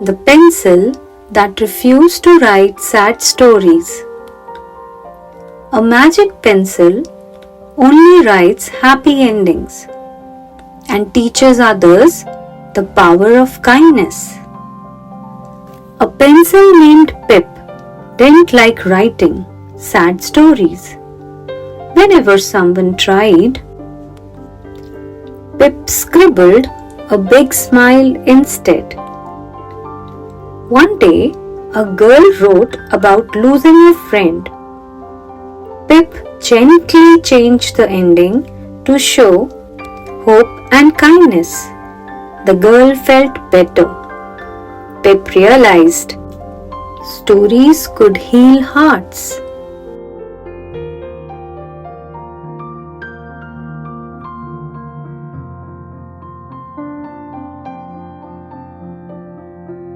the pencil that refused to write sad stories. A magic pencil only writes happy endings and teaches others the power of kindness. A pencil named Pip didn't like writing sad stories. Whenever someone tried, Pip scribbled a big smile instead. One day, a girl wrote about losing a friend. Pip gently changed the ending to show hope and kindness. The girl felt better. Pip realized stories could heal hearts.